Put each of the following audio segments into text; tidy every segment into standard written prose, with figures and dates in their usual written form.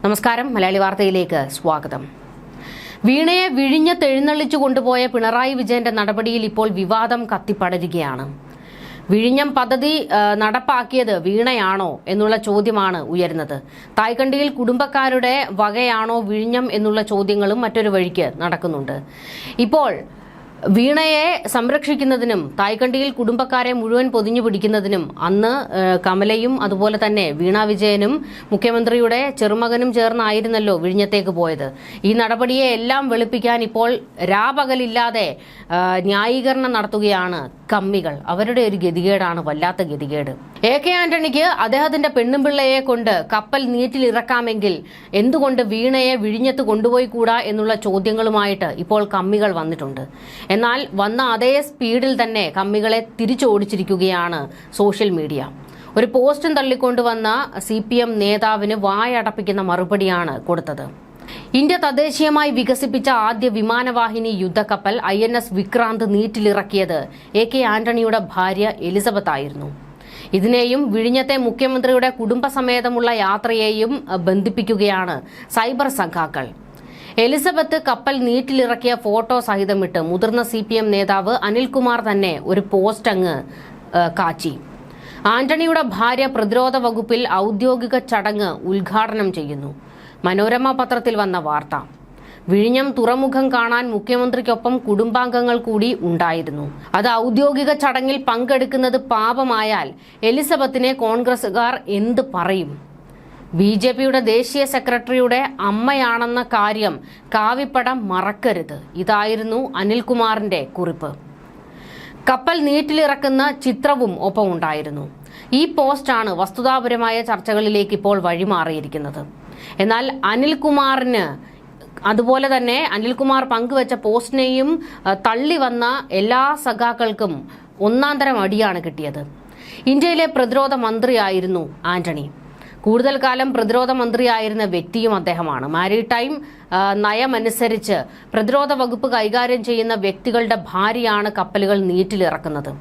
നമസ്കാരം, മലയാളി വാർത്തയിലേക്ക് സ്വാഗതം. വീണയെ വിഴിഞ്ഞത്തെഴുന്നള്ളിച്ചു കൊണ്ടുപോയ പിണറായി വിജയന്റെ നടപടിയിൽ ഇപ്പോൾ വിവാദം കത്തിപ്പടരുകയാണ്. വിഴിഞ്ഞം പദ്ധതി നടപ്പാക്കിയത് വീണയാണോ എന്നുള്ള ചോദ്യമാണ് ഉയരുന്നത്. തായ്ക്കണ്ടിയിൽ കുടുംബക്കാരുടെ വകയാണോ വിഴിഞ്ഞം എന്നുള്ള ചോദ്യങ്ങളും മറ്റൊരു വഴിക്ക് നടക്കുന്നുണ്ട്. ഇപ്പോൾ വീണയെ സംരക്ഷിക്കുന്നതിനും തായ്ക്കണ്ടിയിൽ കുടുംബക്കാരെ മുഴുവൻ പൊതിഞ്ഞു പിടിക്കുന്നതിനും അന്ന് കമലയും അതുപോലെ തന്നെ വീണ വിജയനും മുഖ്യമന്ത്രിയുടെ ചെറുമകനും ചേർന്നായിരുന്നല്ലോ വിഴിഞ്ഞത്തേക്ക് പോയത്. ഈ നടപടിയെ എല്ലാം വെളുപ്പിക്കാൻ ഇപ്പോൾ രാപകലില്ലാതെ ന്യായീകരണം നടത്തുകയാണ് കമ്മികൾ. അവരുടെ ഒരു ഗതികേടാണ്, വല്ലാത്ത ഗതികേട്. AK ആന്റണിക്ക് അദ്ദേഹത്തിന്റെ പെണ്ണുപിള്ളയെ കൊണ്ട് കപ്പൽ നീറ്റിലിറക്കാമെങ്കിൽ എന്തുകൊണ്ട് വീണയെ വിഴിഞ്ഞത്ത് കൊണ്ടുപോയി കൂടാ എന്നുള്ള ചോദ്യങ്ങളുമായിട്ട് ഇപ്പോൾ കമ്മികൾ വന്നിട്ടുണ്ട്. എന്നാൽ വന്ന അതേ സ്പീഡിൽ തന്നെ കമ്മികളെ തിരിച്ചോടിച്ചിരിക്കുകയാണ് സോഷ്യൽ മീഡിയ. ഒരു പോസ്റ്റും തള്ളിക്കൊണ്ടുവന്ന CPM നേതാവിന് വായടപ്പിക്കുന്ന മറുപടിയാണ് കൊടുത്തത്. ഇന്ത്യ തദ്ദേശീയമായി വികസിപ്പിച്ച ആദ്യ വിമാനവാഹിനി യുദ്ധക്കപ്പൽ INS വിക്രാന്ത് നീറ്റിലിറക്കിയത് AK ആന്റണിയുടെ ഭാര്യ എലിസബത്ത് ആയിരുന്നു. ഇതിനെയും വിഴിഞ്ഞത്തെ മുഖ്യമന്ത്രിയുടെ കുടുംബസമേതമുള്ള യാത്രയെയും ബന്ധിപ്പിക്കുകയാണ് സൈബർ സഖാക്കൾ. എലിസബത്ത് കപ്പൽ നീറ്റിലിറക്കിയ ഫോട്ടോ സഹിതമിട്ട് മുതിർന്ന CPM നേതാവ് അനിൽകുമാർ തന്നെ ഒരു പോസ്റ്റ് അങ്ങ് കാച്ചി. ആന്റണിയുടെ ഭാര്യ പ്രതിരോധ വകുപ്പിൽ ഔദ്യോഗിക ചടങ്ങ് ഉദ്ഘാടനം ചെയ്യുന്നു. മനോരമ പത്രത്തിൽ വന്ന വാർത്ത. വിഴിഞ്ഞം തുറമുഖം കാണാൻ മുഖ്യമന്ത്രിക്കൊപ്പം കുടുംബാംഗങ്ങൾ കൂടി ഉണ്ടായിരുന്നു. അത് ഔദ്യോഗിക ചടങ്ങിൽ പങ്കെടുക്കുന്നത് പാപമായാൽ എലിസബത്തിനെ കോൺഗ്രസുകാർ എന്ത് പറയും? BJPയുടെ ദേശീയ സെക്രട്ടറിയുടെ അമ്മയാണെന്ന കാര്യം കാവിപ്പടം മറക്കരുത്. ഇതായിരുന്നു അനിൽകുമാറിന്റെ കുറിപ്പ്. കപ്പൽ നീറ്റിലിറക്കുന്ന ചിത്രവും ഒപ്പം ഉണ്ടായിരുന്നു. ഈ പോസ്റ്റാണ് വസ്തുതാപരമായ ചർച്ചകളിലേക്ക് ഇപ്പോൾ വഴിമാറിയിരിക്കുന്നത്. എന്നാൽ അനിൽകുമാറിന് അതുപോലെ തന്നെ അനിൽകുമാർ പങ്കുവച്ച പോസ്റ്റിനെയും തള്ളി വന്ന എല്ലാ സഖാക്കൾക്കും ഒന്നാന്തരം അടിയാണ് കിട്ടിയത്. ഇന്ത്യയിലെ പ്രതിരോധ മന്ത്രിയായിരുന്നു ആന്റണി. കൂടുതൽ കാലം പ്രതിരോധ മന്ത്രിയായിരുന്ന വ്യക്തിയും അദ്ദേഹമാണ്. മാരിടൈം നയമനുസരിച്ച് പ്രതിരോധ വകുപ്പ് കൈകാര്യം ചെയ്യുന്ന വ്യക്തികളുടെ ഭാര്യയാണ് കപ്പലുകൾ നീറ്റിലിറക്കുന്നത്.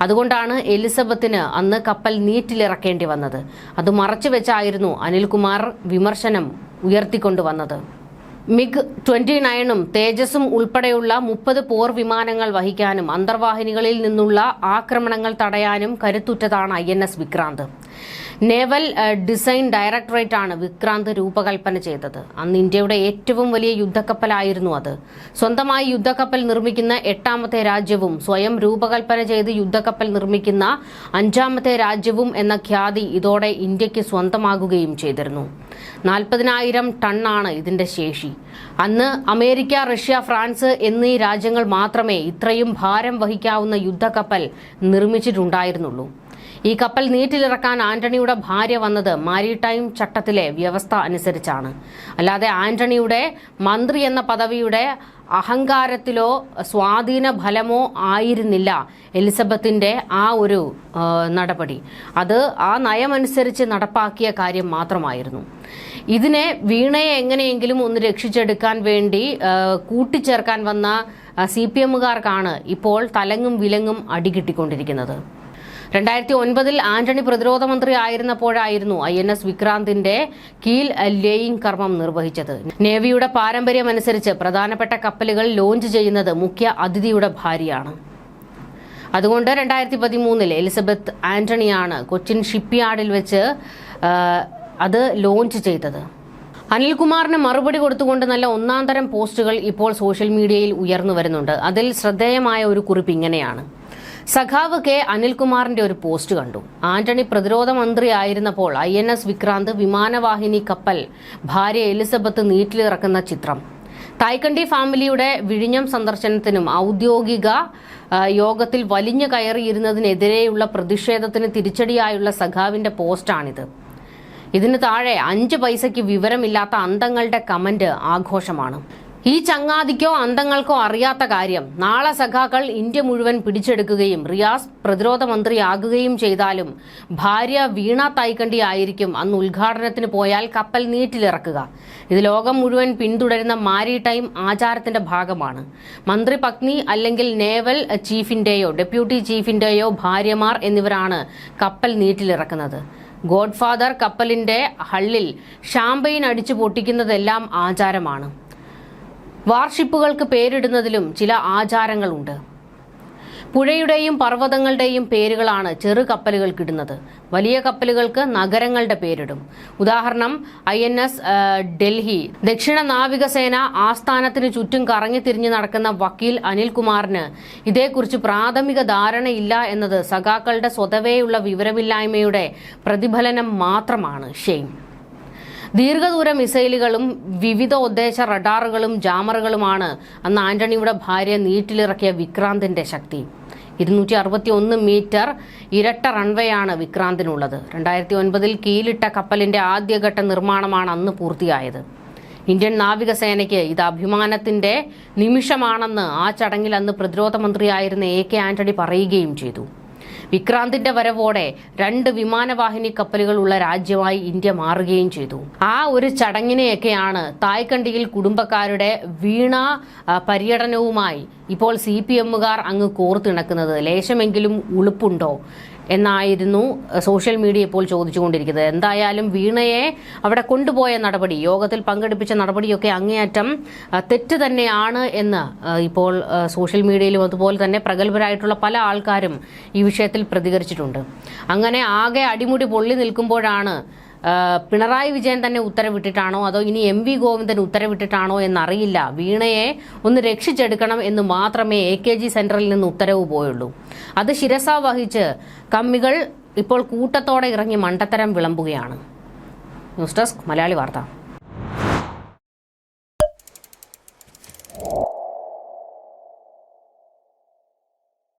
അതുകൊണ്ടാണ് എലിസബത്തിന് അന്ന് കപ്പൽ നീറ്റിലിറക്കേണ്ടി വന്നത്. അത് മറച്ചുവെച്ചായിരുന്നു അനിൽകുമാർ വിമർശനം ഉയർത്തിക്കൊണ്ടുവന്നത്. MiG-29ഉം തേജസും ഉൾപ്പെടെയുള്ള 30 പോർ വിമാനങ്ങൾ വഹിക്കാനും അന്തർവാഹിനികളിൽ നിന്നുള്ള ആക്രമണങ്ങൾ തടയാനും കരുത്തുറ്റതാണ് INS Vikrant. Naval design directorate ആണ് വിക്രാന്ത് രൂപകൽപ്പന ചെയ്തത്. അന്ന് ഇന്ത്യയുടെ ഏറ്റവും വലിയ യുദ്ധക്കപ്പലായിരുന്നു അത്. സ്വന്തമായി യുദ്ധക്കപ്പൽ നിർമ്മിക്കുന്ന 8ാമത്തെ രാജ്യവും സ്വയം രൂപകൽപ്പന ചെയ്ത് യുദ്ധക്കപ്പൽ നിർമ്മിക്കുന്ന 5ാമത്തെ രാജ്യവും എന്ന ഖ്യാതി ഇതോടെ ഇന്ത്യക്ക് സ്വന്തമാകുകയും ചെയ്തിരുന്നു. 40,000 ടണ്ണാണ് ഇതിന്റെ ശേഷി. അന്ന് അമേരിക്ക, റഷ്യ, ഫ്രാൻസ് എന്നീ രാജ്യങ്ങൾ മാത്രമേ ഇത്രയും ഭാരം വഹിക്കാവുന്ന യുദ്ധക്കപ്പൽ നിർമ്മിച്ചിട്ടുണ്ടായിരുന്നുള്ളൂ. ഈ കപ്പൽ നീറ്റിലിറക്കാൻ ആന്റണിയുടെ ഭാര്യ വന്നത് മാരിടൈം ചട്ടത്തിലെ വ്യവസ്ഥ അനുസരിച്ചാണ്. അല്ലാതെ ആന്റണിയുടെ മന്ത്രി എന്ന പദവിയുടെ അഹങ്കാരത്തിലോ സ്വാധീന ഫലമോ ആയിരുന്നില്ല എലിസബത്തിന്റെ ആ ഒരു നടപടി. അത് ആ നയമനുസരിച്ച് നടപ്പാക്കിയ കാര്യം മാത്രമായിരുന്നു. ഇതിനെ വീണയെ എങ്ങനെയെങ്കിലും ഒന്ന് രക്ഷിച്ചെടുക്കാൻ വേണ്ടി കൂട്ടിച്ചേർക്കാൻ വന്ന CPMകാർക്കാണ് ഇപ്പോൾ തലങ്ങും വിലങ്ങും അടികിട്ടിക്കൊണ്ടിരിക്കുന്നത്. 2009 ആന്റണി പ്രതിരോധ മന്ത്രി ആയിരുന്നപ്പോഴായിരുന്നു INS വിക്രാന്തിന്റെ കീൽ ലേയിങ് കർമ്മം നിർവഹിച്ചത്. നേവിയുടെ പാരമ്പര്യമനുസരിച്ച് പ്രധാനപ്പെട്ട കപ്പലുകൾ ലോഞ്ച് ചെയ്യുന്നത് മുഖ്യ അതിഥിയുടെ ഭാര്യയാണ്. അതുകൊണ്ട് 2013 എലിസബത്ത് ആന്റണിയാണ് കൊച്ചിൻ ഷിപ്പ്യാർഡിൽ വെച്ച് അത് ലോഞ്ച് ചെയ്തത്. അനിൽകുമാറിന് മറുപടി കൊടുത്തുകൊണ്ട് നല്ല ഒന്നാന്തരം പോസ്റ്റുകൾ ഇപ്പോൾ സോഷ്യൽ മീഡിയയിൽ ഉയർന്നു വരുന്നുണ്ട്. അതിൽ ശ്രദ്ധേയമായ ഒരു കുറിപ്പ് ഇങ്ങനെയാണ്. സഖാവ് K അനിൽകുമാറിന്റെ ഒരു പോസ്റ്റ് കണ്ടു. ആന്റണി പ്രതിരോധ മന്ത്രി ആയിരുന്നപ്പോൾ INS വിക്രാന്ത് വിമാനവാഹിനി കപ്പൽ ഭാര്യ എലിസബത്ത് നീറ്റിലിറക്കുന്ന ചിത്രം. തായ്ക്കണ്ടി ഫാമിലിയുടെ വിഴിഞ്ഞം സന്ദർശനത്തിനും ഔദ്യോഗിക യോഗത്തിൽ വലിഞ്ഞു കയറിയിരുന്നതിനെതിരെയുള്ള പ്രതിഷേധത്തിന് തിരിച്ചടിയായുള്ള സഖാവിന്റെ പോസ്റ്റാണിത്. ഇതിന് താഴെ 5 പൈസയ്ക്ക് വിവരമില്ലാത്ത അന്തങ്ങളുടെ കമന്റ് ആഘോഷമാണ്. ഈ ചങ്ങാതിക്കോ അന്തങ്ങൾക്കോ അറിയാത്ത കാര്യം, നാളെ സഖാക്കൾ ഇന്ത്യ മുഴുവൻ പിടിച്ചെടുക്കുകയും റിയാസ് പ്രതിരോധ മന്ത്രിയാകുകയും ചെയ്താലും ഭാര്യ വീണ തായ്ക്കണ്ടി ആയിരിക്കും അന്ന് ഉദ്ഘാടനത്തിന് പോയാൽ കപ്പൽ നീറ്റിലിറക്കുക. ഇത് ലോകം മുഴുവൻ പിന്തുടരുന്ന മാരിടൈം ആചാരത്തിന്റെ ഭാഗമാണ്. മന്ത്രി പത്നി അല്ലെങ്കിൽ നേവൽ ചീഫിന്റെയോ ഡെപ്യൂട്ടി ചീഫിന്റെയോ ഭാര്യമാർ എന്നിവരാണ് കപ്പൽ നീറ്റിലിറക്കുന്നത്. ഗോഡ്ഫാദർ കപ്പലിന്റെ ഹള്ളിൽ ഷാമ്പയിൻ അടിച്ചു പൊട്ടിക്കുന്നതെല്ലാം ആചാരമാണ്. വാർഷിപ്പുകൾക്ക് പേരിടുന്നതിലും ചില ആചാരങ്ങളുണ്ട്. പുഴയുടെയും പർവ്വതങ്ങളുടെയും പേരുകളാണ് ചെറു കപ്പലുകൾക്കിടുന്നത്. വലിയ കപ്പലുകൾക്ക് നഗരങ്ങളുടെ പേരിടും. ഉദാഹരണം INS ഡൽഹി. ദക്ഷിണ നാവികസേന ആസ്ഥാനത്തിന് ചുറ്റും കറങ്ങിത്തിരിഞ്ഞ് നടക്കുന്ന വക്കീൽ അനിൽകുമാറിന് ഇതേക്കുറിച്ച് പ്രാഥമിക ധാരണയില്ല എന്നത് സഖാക്കളുടെ സ്വതവേയുള്ള വിവരമില്ലായ്മയുടെ പ്രതിഫലനം മാത്രമാണ്. ഷെയ്ം. ദീർഘദൂര മിസൈലുകളും വിവിധ ഉദ്ദേശ റഡാറുകളും ജാമറുകളുമാണ് അന്ന് ആന്റണിയുടെ ഭാര്യ നീറ്റിലിറക്കിയ വിക്രാന്തിന്റെ ശക്തി. 261 മീറ്റർ ഇരട്ട റൺവേയാണ് വിക്രാന്തിനുള്ളത്. 2009 കീലിട്ട കപ്പലിന്റെ ആദ്യഘട്ട നിർമ്മാണമാണ് അന്ന് പൂർത്തിയായത്. ഇന്ത്യൻ നാവികസേനയ്ക്ക് ഇത് അഭിമാനത്തിന്റെ നിമിഷമാണെന്ന് ആ ചടങ്ങിൽ അന്ന് പ്രതിരോധ മന്ത്രിയായിരുന്ന AK ആന്റണി പറയുകയും ചെയ്തു. വിക്രാന്തിന്റെ വരവോടെ 2 വിമാനവാഹിനി കപ്പലുകൾ ഉള്ള രാജ്യമായി ഇന്ത്യ മാറുകയും ചെയ്തു. ആ ഒരു ചടങ്ങിനെയൊക്കെയാണ് തായ്ക്കണ്ടിയിൽ കുടുംബക്കാരുടെ വീണ പര്യടനവുമായി ഇപ്പോൾ CPMകാർ അങ്ങ് കോർത്തിണക്കുന്നത്. ലേശമെങ്കിലും ഉളുപ്പുണ്ടോ എന്നായിരുന്നു സോഷ്യൽ മീഡിയ ഇപ്പോൾ ചോദിച്ചുകൊണ്ടിരിക്കുന്നത്. എന്തായാലും വീണയെ അവിടെ കൊണ്ടുപോയ നടപടി, യോഗത്തിൽ പങ്കെടുപ്പിച്ച നടപടിയൊക്കെ അങ്ങേയറ്റം തെറ്റ് തന്നെയാണ് എന്ന് ഇപ്പോൾ സോഷ്യൽ മീഡിയയിലും അതുപോലെ തന്നെ പ്രഗത്ഭരായിട്ടുള്ള പല ആൾക്കാരും ഈ വിഷയത്തിൽ പ്രതികരിച്ചിട്ടുണ്ട്. അങ്ങനെ ആകെ അടിമുടി പൊള്ളി നിൽക്കുമ്പോഴാണ് പിണറായി വിജയൻ തന്നെ ഉത്തരവിട്ടിട്ടാണോ അതോ ഇനി MV ഗോവിന്ദൻ ഉത്തരവിട്ടിട്ടാണോ എന്നറിയില്ല, വീണയെ ഒന്ന് രക്ഷിച്ചെടുക്കണം എന്ന് മാത്രമേ AKG സെന്ററിൽ നിന്ന് ഉത്തരവ് പോയുള്ളൂ. അത് ശിരസ വഹിച്ച് കമ്മികൾ ഇപ്പോൾ കൂട്ടത്തോടെ ഇറങ്ങി മണ്ടത്തരം വിളമ്പുകയാണ്. ന്യൂസ് ഡെസ്ക് മലയാളി വാർത്ത.